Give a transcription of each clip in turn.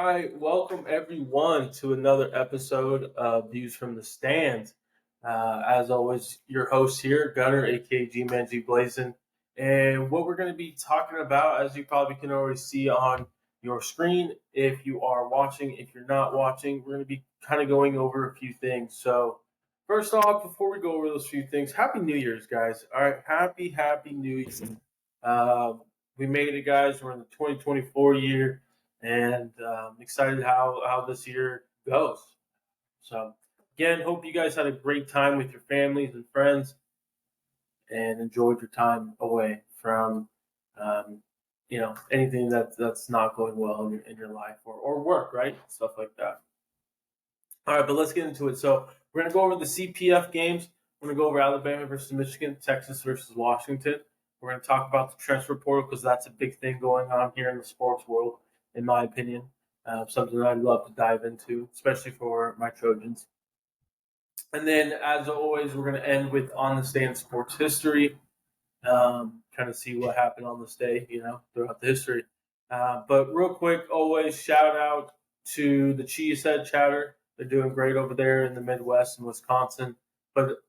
All right, welcome everyone to another episode of Views from the Stands. As always, your host here, Gunner, aka G-Man G Blazin. And what we're going to be talking about, as you probably can already see on your screen, if you are watching, if you're not watching, we're going to be kind of going over a few things. So, first off, before we go over those few things, Happy New Year's, guys. All right, Happy New Year's. Uh, we made it, guys. We're in the 2024 year and excited how this year goes. So again, hope you guys had a great time with your families and friends, and enjoyed your time away from anything that's not going well in your life or work, right? Stuff like that. All right, but let's get into it. So we're gonna go over the CPF games. We're gonna go over Alabama versus Michigan, Texas versus Washington. We're gonna talk about the transfer portal because that's a big thing going on here in the sports world, in my opinion. Something that I'd love to dive into, especially for my Trojans. And then, as always, we're gonna end with on the stand sports history. Kind of see what happened on this day, throughout the history. But real quick, always shout out to the Cheesehead Chatter. They're doing great over there in the Midwest and Wisconsin. But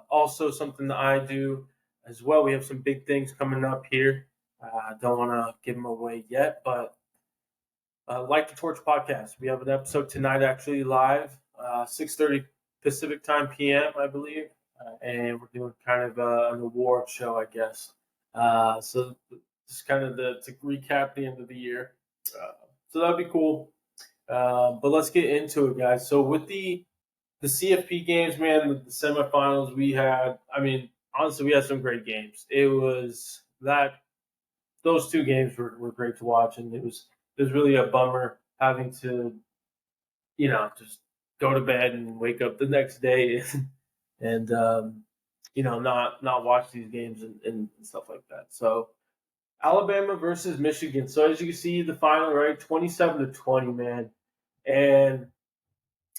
also something that I do as well. We have some big things coming up here. I don't want to give them away yet, but Like the Torch podcast. We have an episode tonight actually live, 6:30 Pacific time PM, I believe. And we're doing kind of an award show, I guess. So just kind of to recap the end of the year. So that'd be cool. But let's get into it, guys. So with the CFP games, man, the semifinals we had. I mean, honestly, we had some great games. It was that those two games were great to watch, and it was really a bummer having to, just go to bed and wake up the next day and not watch these games and stuff like that. So Alabama versus Michigan. So as you can see, the final, right, 27-20, man. And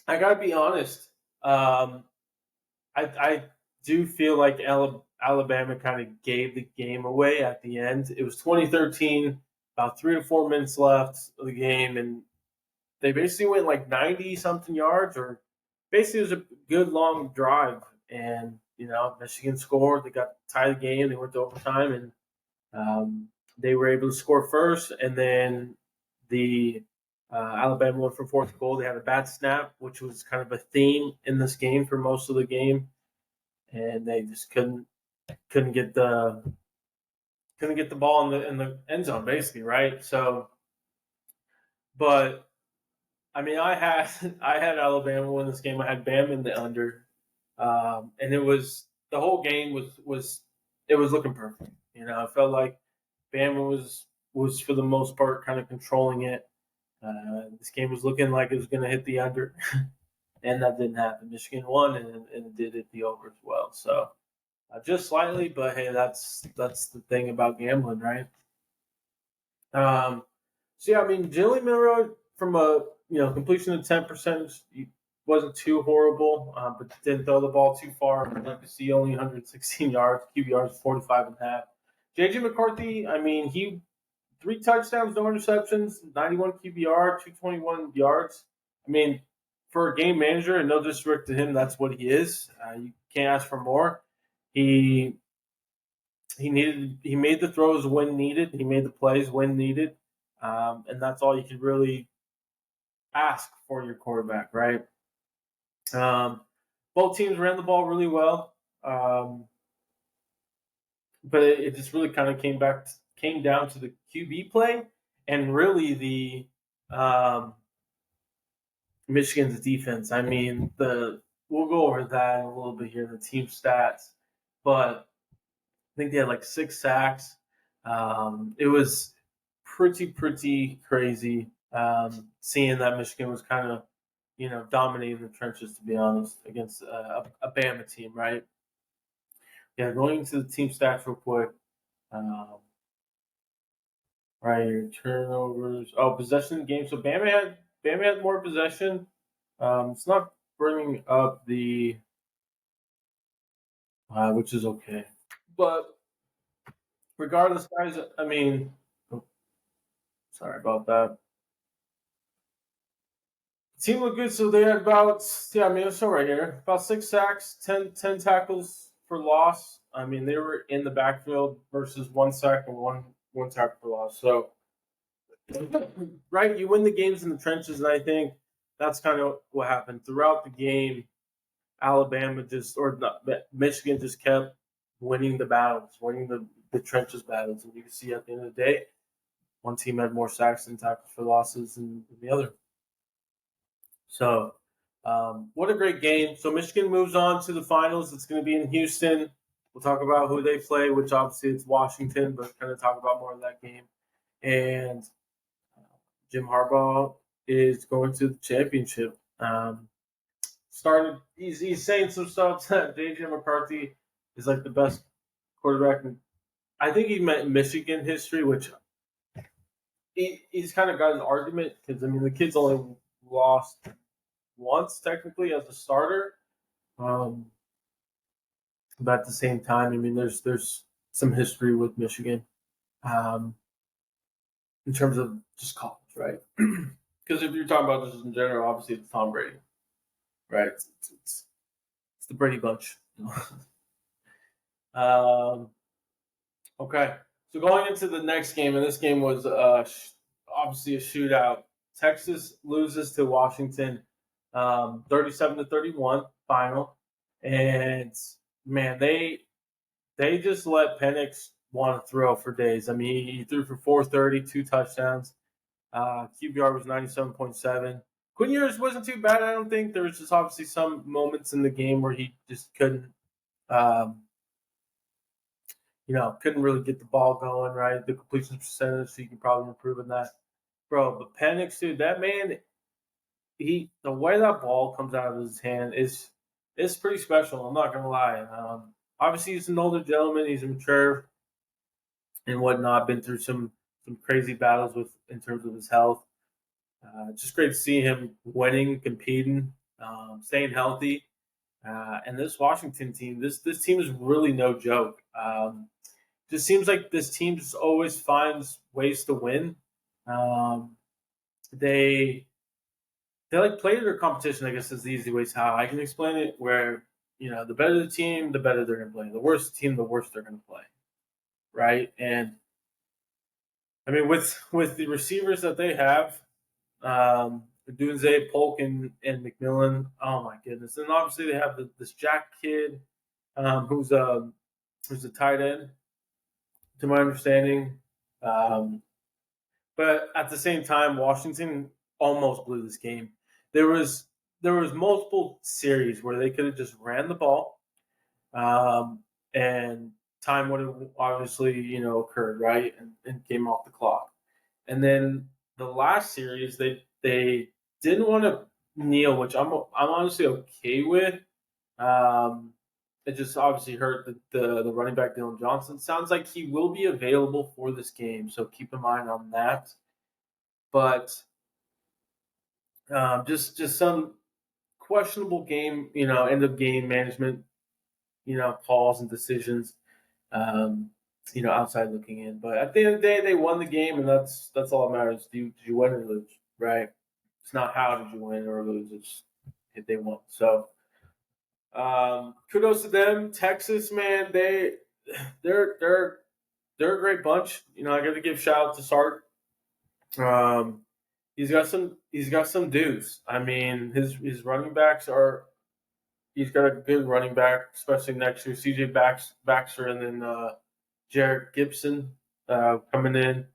I gotta be honest, I do feel like Alabama kind of gave the game away at the end. It was 2013, about 3 to 4 minutes left of the game, and they basically went like 90 something yards, or basically it was a good long drive. And Michigan scored. They got tied the game. They went to overtime, and they were able to score first, and then the Alabama went for fourth goal. They had a bad snap, which was kind of a theme in this game for most of the game, and they just couldn't get the ball in the end zone, basically, right? So, but I mean, I had I had Alabama win this game. I had Bama in the under, and it was the whole game was it was looking perfect. I felt like Bama was for the most part kind of controlling it. This game was looking like it was going to hit the under, and that didn't happen. Michigan won, and it did hit the over as well. So just slightly, but hey, that's the thing about gambling, right? So yeah, I mean, Jalen Milroe from a completion of 10% wasn't too horrible, but didn't throw the ball too far. Like you see, only 116 yards, QBRs 45 and a half. JJ McCarthy, I mean, he 3 touchdowns, no interceptions, 91 QBR, 221 yards. I mean, for a game manager, and no disrespect to him, that's what he is. You can't ask for more. He made the throws when needed. He made the plays when needed, and that's all you can really ask for your quarterback, right? Both teams ran the ball really well, but it just really kind of came down to the QB play and really the Michigan's defense. I mean, we'll go over that in a little bit here, the team stats, but I think they had like 6 sacks. It was pretty crazy seeing that Michigan was kind of, dominating the trenches, to be honest, against a Bama team, right? Yeah, going into the team stats real quick. Right here, turnovers. Oh, possession in the game. So Bama had more possession. It's not bringing up the, which is okay, but regardless, guys. I mean, sorry about that. Team looked good, so they had about so right here about 6 sacks, 10 tackles for loss. I mean, they were in the backfield versus 1 sack and one tackle for loss. So, right, you win the games in the trenches, and I think that's kind of what happened throughout the game. Alabama Michigan just kept winning the battles, winning the trenches battles, and you can see at the end of the day, one team had more sacks and tackles for losses than the other. So, what a great game. So, Michigan moves on to the finals. It's going to be in Houston. We'll talk about who they play, which obviously it's Washington, but kind of talk about more of that game. And Jim Harbaugh is going to the championship. He's saying some stuff that J.J. McCarthy is like the best quarterback. I think he meant Michigan history, which he's kind of got an argument because, I mean, the kid's only lost once technically as a starter. But at the same time, I mean, there's some history with Michigan in terms of just college, right? Because if you're talking about just in general, obviously it's Tom Brady, right? It's the Brady bunch. Okay, so going into the next game, and this game was obviously a shootout. Texas loses to Washington, 37-31 final, and man, they just let Penix want to throw for days. I mean, he threw for 430, 2 touchdowns. QBR was 97.7. Quinn Ewers wasn't too bad, I don't think. There was just obviously some moments in the game where he just couldn't, couldn't really get the ball going, right? The completion percentage, so you can probably improve on that. Bro, but Penix, dude, that man, the way that ball comes out of his hand is pretty special. I'm not gonna lie. Obviously, he's an older gentleman. He's mature and whatnot. Been through some crazy battles in terms of his health. Just great to see him winning, competing, staying healthy. And this Washington team, this team is really no joke. Just seems like this team just always finds ways to win. They like play their competition, I guess is the easy way how I can explain it, where, the better the team, the better they're going to play. The worse the team, the worse they're going to play. Right? And, I mean, with the receivers that they have, Dunze, Polk, and McMillan, oh my goodness. And obviously they have this Jack kid who's a tight end, to my understanding. But at the same time, Washington almost blew this game. There was multiple series where they could have just ran the ball, and time would have obviously occurred, right, and came off the clock. And then the last series, they didn't want to kneel, which I'm honestly okay with. It just obviously hurt the running back Dylan Johnson. Sounds like he will be available for this game, so keep in mind on that. But just some questionable game, end of game management, calls and decisions, outside looking in. But at the end of the day, they won the game, and that's all that matters. Did you win or lose, right? It's not how did you win or lose; it's if they won. So, kudos to them. Texas, man, they're a great bunch. I got to give shout out to Sark. He's got some dudes. I mean, his running backs are. He's got a good running back, especially next year. CJ Baxter and then Jarrett Gibson coming in.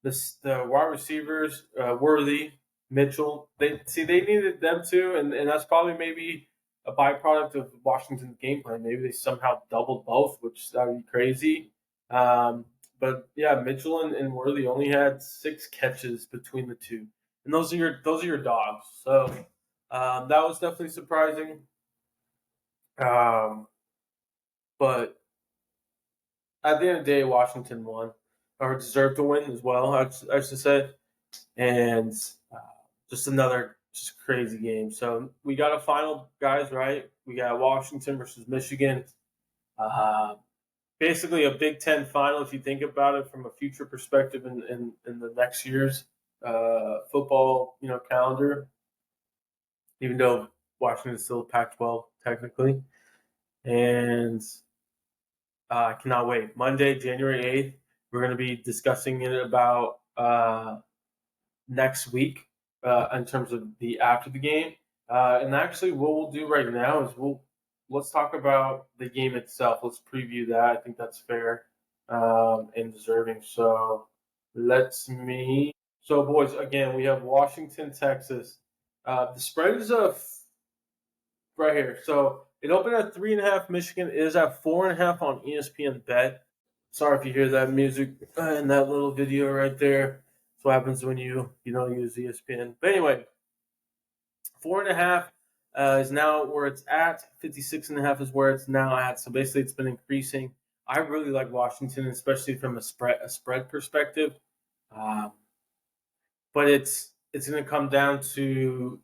The wide receivers, Worthy, Mitchell. They needed them too, and that's probably maybe a byproduct of Washington's game plan. Maybe they somehow doubled both, which that would be crazy. But yeah, Mitchell and Worthy only had 6 catches between the two, and those are your dogs. So that was definitely surprising. But at the end of the day, Washington won, or deserved to win as well, I should say. And just another crazy game. So we got a final, guys, right? We got Washington versus Michigan. Basically a Big Ten final, if you think about it from a future perspective in the next year's football, calendar. even though Washington is still Pac-12 technically. And I cannot wait. Monday, January 8th, we're going to be discussing it about next week in terms of the after the game. And actually, what we'll do right now is let's talk about the game itself. Let's preview that. I think that's fair and deserving. So let's me. So boys, again, we have Washington, Texas. The spread is right here. So it opened at 3.5. Michigan it is at 4.5 on ESPN Bet. Sorry if you hear that music in that little video right there. That's what happens when you don't use ESPN. But anyway, 4.5 is now where it's at. 56.5 is where it's now at. So basically, it's been increasing. I really like Washington, especially from a spread perspective. But it's going to come down to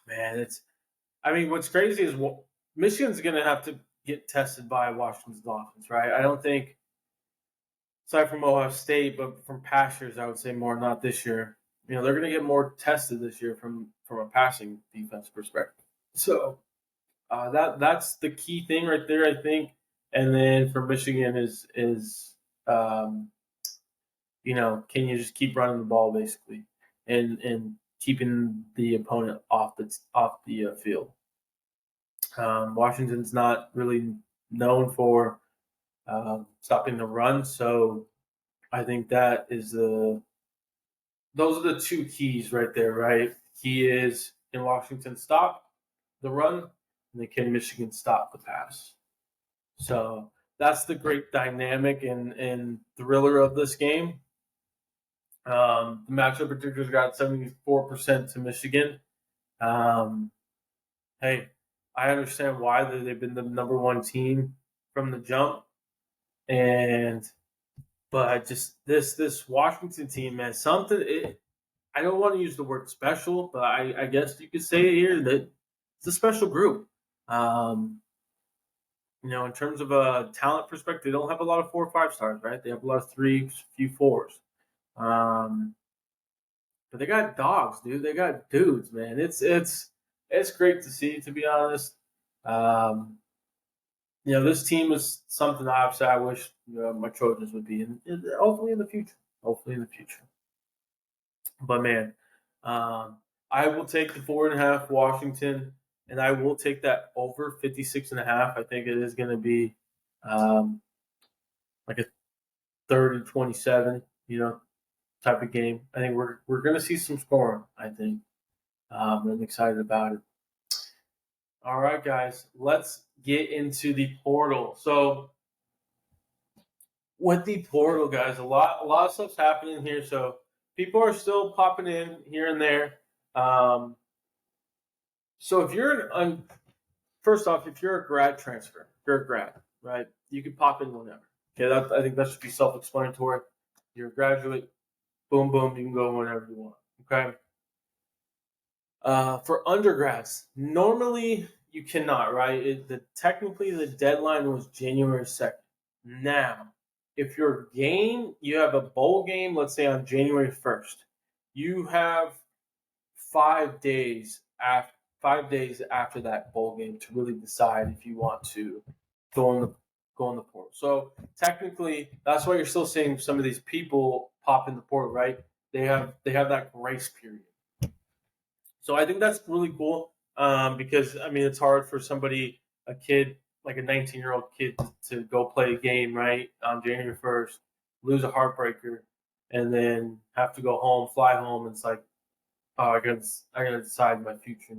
man. What's crazy is Michigan's going to have to get tested by Washington's Dolphins, right? I don't think, aside from Ohio State, but from past years, I would say more, not this year. They're going to get more tested this year from a passing defense perspective. So that's the key thing right there, I think. And then for Michigan is can you just keep running the ball basically and keeping the opponent off the field. Washington's not really known for stopping the run, so I think that is those are the two keys right there, right? Key is, can Washington stop the run, and then can Michigan stop the pass? So that's the great dynamic and thriller of this game. The matchup predictors got 74% to Michigan. Hey, I understand why they've been the number one team from the jump, but just this Washington team, man, I don't want to use the word special, but I guess you could say it here that it's a special group. In terms of a talent perspective, they don't have a lot of 4 or 5 stars, right? They have a lot of 3, few 4s. But they got dogs, dude. They got dudes, man. It's great to see, to be honest. This team is something obviously I wish my Trojans would be in, hopefully in the future. Hopefully in the future. But man, I will take the 4.5 Washington, and I will take that over 56.5. I think it is going to be like a 30-27, type of game. I think we're going to see some scoring. I think I'm excited about it. All right, guys, let's get into the portal. So with the portal, guys, a lot of stuff's happening here. So people are still popping in here and there. So if you're first off, if you're a grad transfer, you're a grad, right? You can pop in whenever. Okay, I think that should be self-explanatory. You're a graduate, boom, boom, you can go whenever you want. Okay. For undergrads, normally you cannot, right? Technically, the deadline was January 2nd. Now, if your game, you have a bowl game, let's say on January 1st, you have 5 days after that bowl game to really decide if you want to go in the portal. So technically, that's why you're still seeing some of these people pop in the portal, right? They have that grace period. So I think that's really cool because it's hard for a kid like a 19-year-old kid to go play a game right on January 1st, lose a heartbreaker, and then have to go home, fly home. And it's like, oh, I gotta decide my future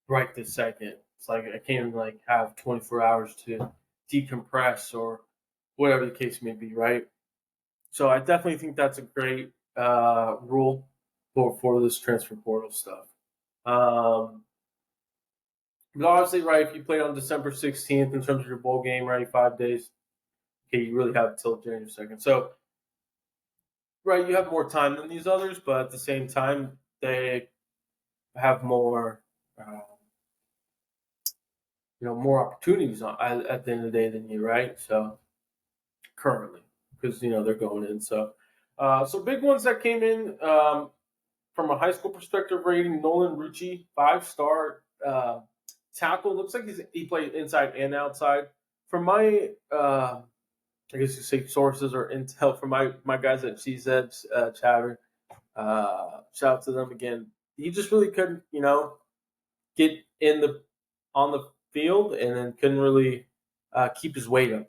right this second. It's like I can't even have 24 hours to decompress or whatever the case may be, right? So I definitely think that's a great rule for this transfer portal stuff. But obviously, right, if you played on December 16th in terms of your bowl game, right, 5 days, okay, you really have until January 2nd. So, right, you have more time than these others, but at the same time, they have more, more opportunities at the end of the day than you, right? So, currently, because, they're going in. So, big ones that came in, from a high school perspective rating, Nolan Rucci, 5-star tackle. Looks like he played inside and outside. From my, I guess you say sources or intel from my guys at GZ Chatter, shout out to them again. He just really couldn't, get on the field and then couldn't really keep his weight up.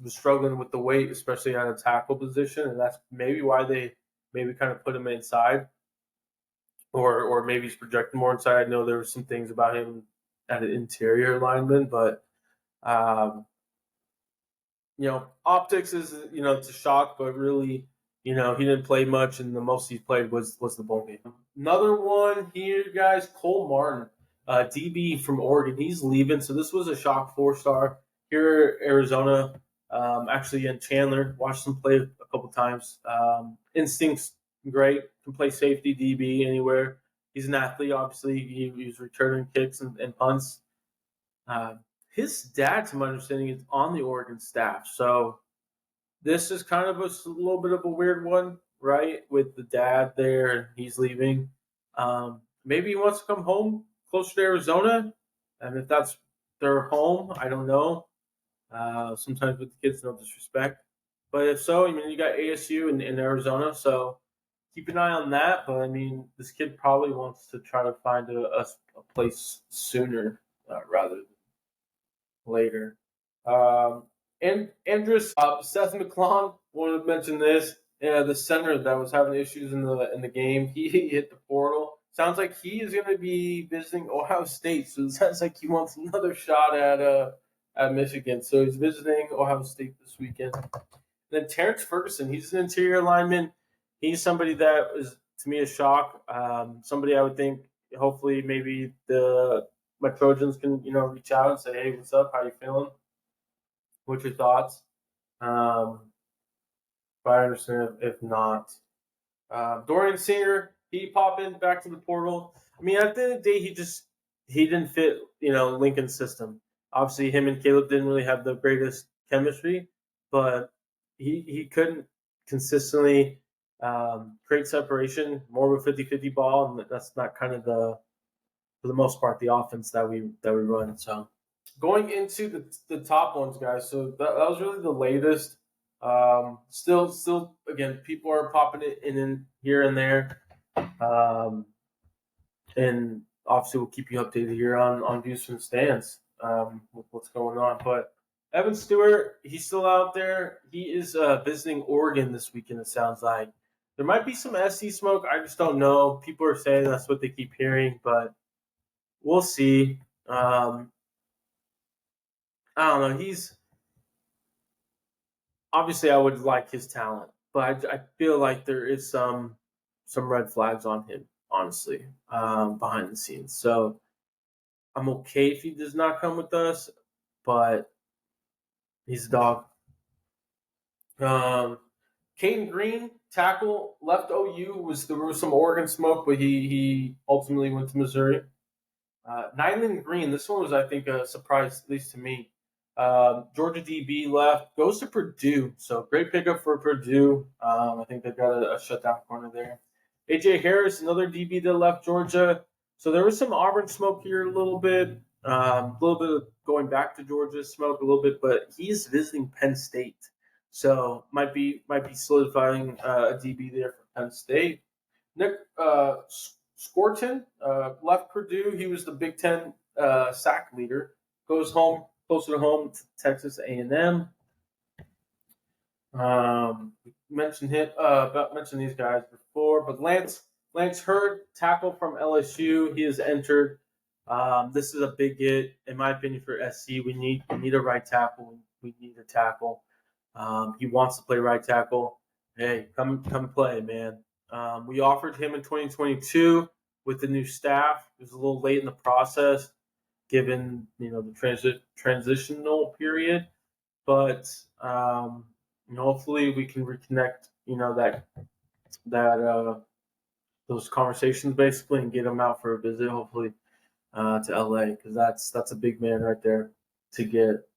Was struggling with the weight, especially on a tackle position, and that's maybe why they maybe kind of put him inside, or maybe he's projecting more inside. I know there were some things about him at an interior lineman, but optics is it's a shock, but really, he didn't play much, and the most he played was the bowl game. Another one here, guys, Cole Martin, DB from Oregon. He's leaving, so this was a shock 4-star here in Arizona. Actually, in Chandler, watched him play a couple times. Instincts great, can play safety, DB anywhere. He's an athlete, obviously. He's returning kicks and punts. His dad, to my understanding, is on the Oregon staff. So this is kind of a little bit of a weird one, right? With the dad there, and he's leaving. Maybe he wants to come home closer to Arizona. And if that's their home, I don't know. Sometimes with the kids, no disrespect. But if so, you got ASU in Arizona. So keep an eye on that. But, this kid probably wants to try to find a place sooner rather than later. And Andrus, Seth McClung, wanted to mention this. The center that was having issues in the game, he hit the portal. Sounds like he is going to be visiting Ohio State, so it sounds like he wants another shot at Michigan. So he's visiting Ohio State this weekend. Then Terrence Ferguson, he's an interior lineman. He's somebody that is, to me, a shock. Somebody I would think, hopefully, maybe my Trojans can, reach out and say, hey, what's up? How you feeling? What's your thoughts? If I understand, if not. Dorian Singer, he popped in back to the portal. At the end of the day, he didn't fit, Lincoln's system. Obviously, him and Caleb didn't really have the greatest chemistry, but he couldn't consistently create separation, more of a 50-50 ball, and that's not kind of for the most part, the offense that we run. So going into the top ones, guys. So that was really the latest. Still, again, people are popping it in here and there. And obviously we'll keep you updated here on views from the stands, with what's going on. But Evan Stewart, he's still out there. He is visiting Oregon this weekend, it sounds like. There might be some SC smoke. I just don't know. People are saying that's what they keep hearing, but we'll see. I don't know. He's obviously, I would like his talent, but I feel like there is some red flags on him, honestly, behind the scenes. So I'm okay if he does not come with us, but he's a dog. Caden Green, tackle, left OU. There was some Oregon smoke, but he ultimately went to Missouri. Nyland Green, this one was, I think, a surprise, at least to me. Georgia DB left, goes to Purdue. So great pickup for Purdue. I think they've got a shutdown corner there. AJ Harris, another DB that left Georgia. So there was some Auburn smoke here a little bit. A little bit of going back to Georgia smoke a little bit, but he's visiting Penn State. So might be solidifying a DB there for Penn State. Nick Scorton left Purdue. He was the Big Ten sack leader. Goes home, closer to home, to Texas A&M. Mentioned these guys before, but Lance Hurd, tackle from LSU. He has entered. This is a big get, in my opinion, for SC. We need a right tackle. We need a tackle. He wants to play right tackle. Hey, come play, man. We offered him in 2022 with the new staff. It was a little late in the process, given the transitional period, but hopefully we can reconnect. Those conversations basically, and get him out for a visit. Hopefully to LA, because that's a big man right there to get.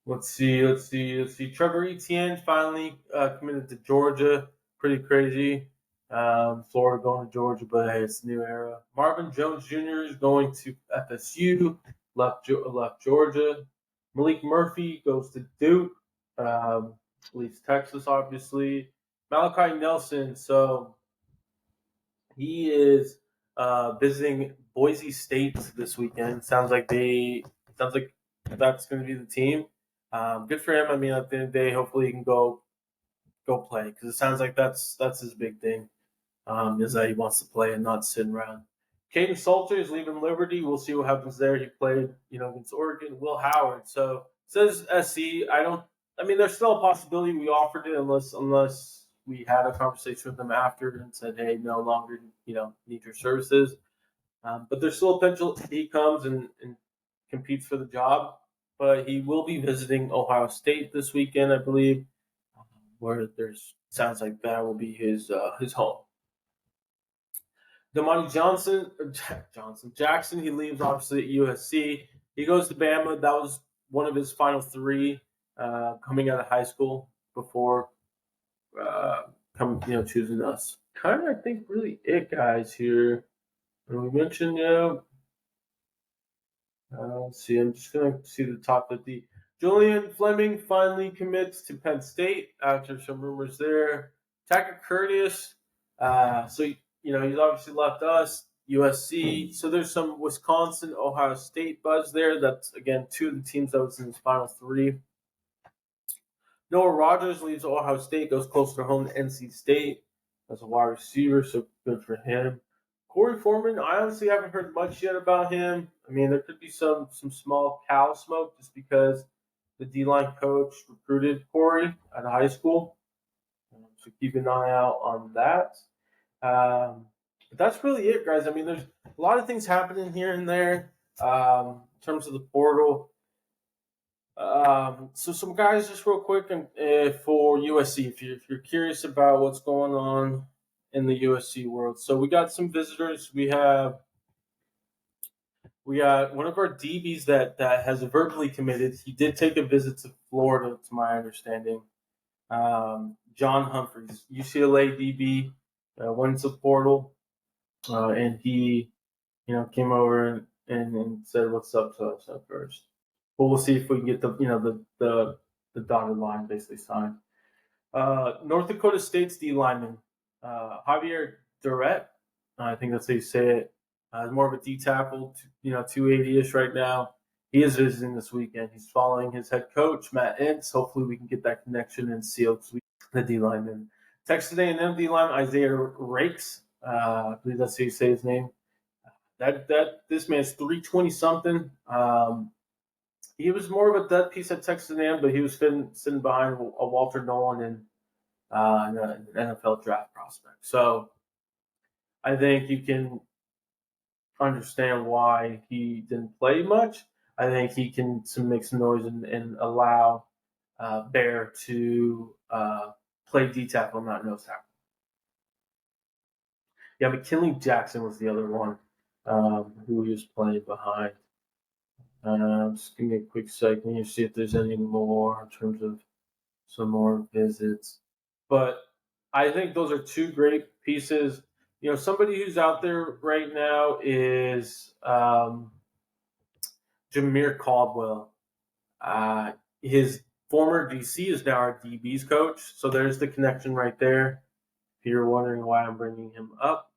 Let's see. Trevor Etienne finally committed to Georgia. Pretty crazy. Florida going to Georgia, but hey, it's a new era. Marvin Jones Jr. is going to FSU. Left Georgia. Malik Murphy goes to Duke. Um, leaves Texas, obviously. Malachi Nelson. So he is visiting Boise State this weekend. Sounds like that's going to be the team. Good for him. I mean, at the end of the day, hopefully he can go play because it sounds like that's his big thing. Is that he wants to play and not sit around. Caden Salter is leaving Liberty. We'll see what happens there. He played, against Oregon. Will Howard. So says SC. I don't. I mean, there's still a possibility we offered it unless we had a conversation with them after and said, hey, no longer, need your services. But there's still a potential he comes and competes for the job. But he will be visiting Ohio State this weekend, I believe, where there's sounds like that will be his home. Damani Jackson, he leaves obviously at USC. He goes to Bama. That was one of his final three coming out of high school before choosing us. Kind of, I think, really it, guys, here. And we mentioned, let's see, I'm just going to see the top 50. Julian Fleming finally commits to Penn State after some rumors there. Tacker Curtis, he's obviously left us, USC. So there's some Wisconsin, Ohio State buzz there. That's, again, two of the teams that was in his final three. Noah Rogers leaves Ohio State, goes closer to home to NC State as a wide receiver, so good for him. Corey Foreman, I honestly haven't heard much yet about him. I mean, there could be some small cow smoke just because the D-line coach recruited Corey at high school. So keep an eye out on that. But that's really it, guys. I mean, there's a lot of things happening here and there in terms of the portal. So some guys, just real quick, for USC, if you're curious about what's going on in the USC world. So we got some visitors. We got one of our DBs that has verbally committed. He did take a visit to Florida, to my understanding. John Humphreys, UCLA DB, went to the portal, and he, came over and said what's up to us at first. But we'll see if we can get the dotted line basically signed. North Dakota State's D lineman, Javier Durrett, I think that's how you say it. More of a D tackle, 280-ish right now. He is visiting this weekend. He's following his head coach, Matt Entz. Hopefully we can get that connection and seal the D lineman. Texas A&M D lineman, Isaiah Rakes. I believe that's how you say his name. This man's 320 something. He was more of a dead piece at Texas A&M, but he was sitting behind a Walter Nolan in an NFL draft prospect. So I think you can understand why he didn't play much. I think he can make some noise and allow Bear to play D tackle, not nose tackle. Yeah, McKinley Jackson was the other one who he was playing behind. Just give me a quick second here, see if there's any more in terms of some more visits. But I think those are two great pieces. Somebody who's out there right now is Jameer Caldwell. His former DC is now our DB's coach, so there's the connection right there. If you're wondering why I'm bringing him up.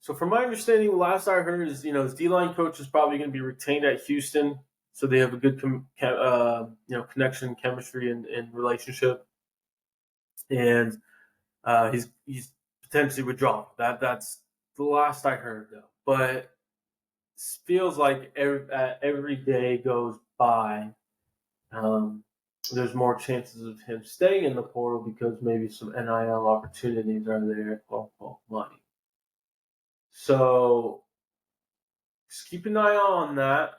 So from my understanding, last I heard is, his D-line coach is probably going to be retained at Houston, so they have a good connection, chemistry, and relationship. And he's potentially withdrawn. That's the last I heard, though. But it feels like every day goes by, there's more chances of him staying in the portal because maybe some NIL opportunities are there, money. So just keep an eye on that.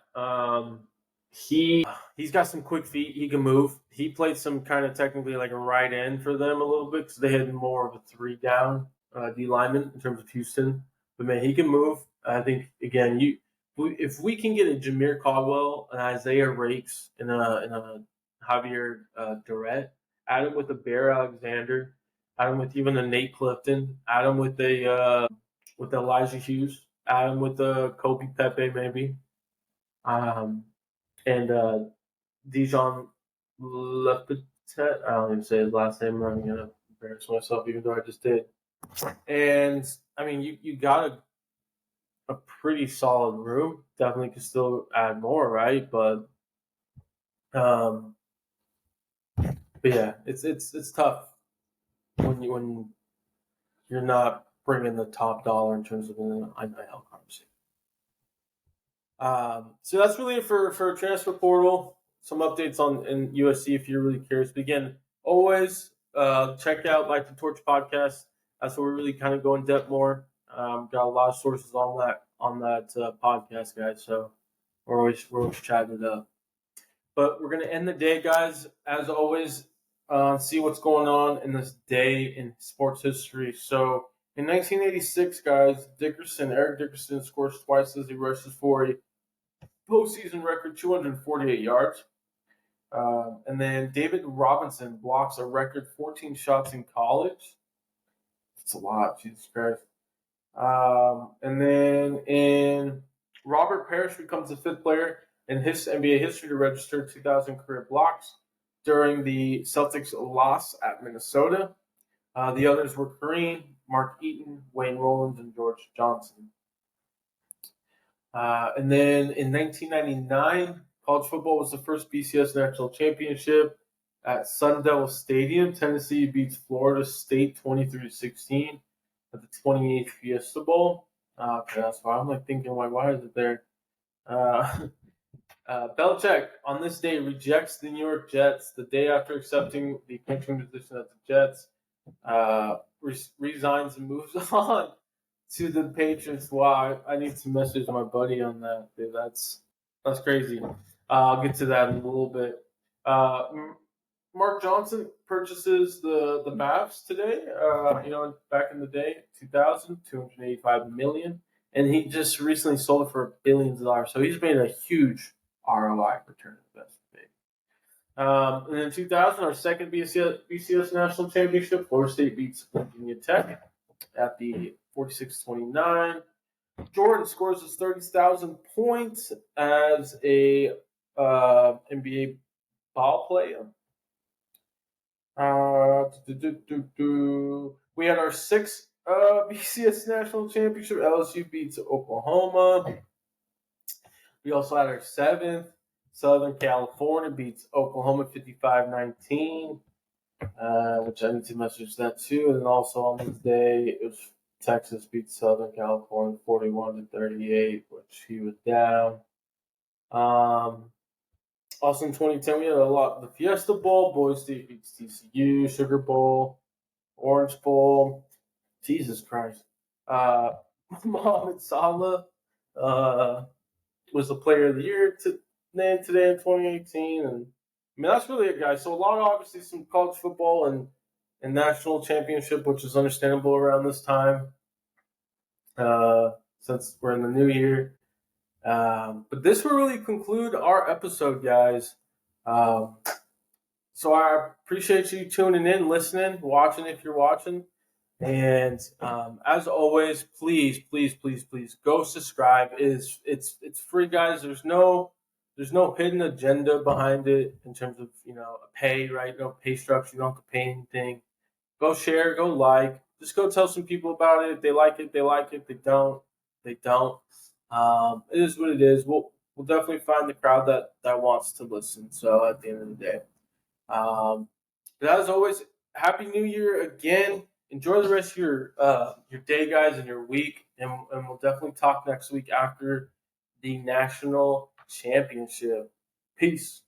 He's got some quick feet. He can move. He played some kind of technically like a right end for them a little bit because they had more of a 3-down D lineman in terms of Houston. But man, he can move. I think again, if we can get a Jameer Caldwell, an Isaiah Rakes, and a Javier Durrett, add him with a Bear Alexander, add him with even a Nate Clifton, add him with Elijah Hughes, add him with Kobe Pepe maybe, um, and Dijon Lepetet. I don't even say his last name. I'm gonna embarrass myself, even though I just did. And I mean, you got a pretty solid room. Definitely could still add more, right? Um, but yeah, it's tough when you're not bringing the top dollar in terms of an NIL conversation. So that's really it for transfer portal. Some updates on in USC if you're really curious. But again, always check out Like the Torch podcast. That's where we really kind of go in depth more. Got a lot of sources on that podcast, guys. So we're always chatting it up. But we're gonna end the day, guys. As always, see what's going on in this day in sports history. So in 1986, guys, Eric Dickerson scores twice as he rushes for a postseason record 248 yards. And then David Robinson blocks a record 14 shots in college. That's a lot, Jesus Christ. And then in Robert Parrish becomes the fifth player in his NBA history to register 2,000 career blocks during the Celtics' loss at Minnesota. The others were Kareem, Mark Eaton, Wayne Rollins, and George Johnson. And then in 1999, college football was the first BCS national championship at Sun Devil Stadium. Tennessee beats Florida State 23-16 at the 28th Fiesta Bowl. Okay, that's why I'm thinking, why is it there? Belichick on this day rejects the New York Jets the day after accepting the coaching position at the Jets. Resigns and moves on to the Patriots. Wow, I need to message my buddy on that. Dude, that's crazy. I'll get to that in a little bit. Mark Johnson purchases the Mavs today. Back in the day, 2000, $285 million, and he just recently sold it for billions of dollars. So he's made a huge ROI return on investment. And in 2000, our second BCS National Championship, Florida State beats Virginia Tech at the 46-29. Jordan scores his 30,000 points as a NBA ball player. We had our sixth BCS National Championship. LSU beats Oklahoma. We also had our seventh. Southern California beats Oklahoma 55-19, which I need to message that too. And then also on this day, it was Texas beats Southern California 41-38, which he was down. Also in 2010, we had the Fiesta Bowl. Boise State beats TCU. Sugar Bowl. Orange Bowl. Jesus Christ. Mohamed Salah was the player of the year today in 2018. And I mean, that's really it, guys. So a lot of obviously some college football and national championship, which is understandable around this time since we're in the new year. But this will really conclude our episode, guys. So I appreciate you tuning in, listening, watching if you're watching. And as always, please go subscribe. It's free, guys. There's no hidden agenda behind it in terms of a pay, right? No pay structure. You don't have to pay anything. Go share, go like. Just go tell some people about it. If they like it, they like it. If they don't, they don't. It is what it is. We'll definitely find the crowd that wants to listen. So at the end of the day, but as always, Happy New Year again. Enjoy the rest of your day, guys, and your week, and we'll definitely talk next week after the national championship. Peace.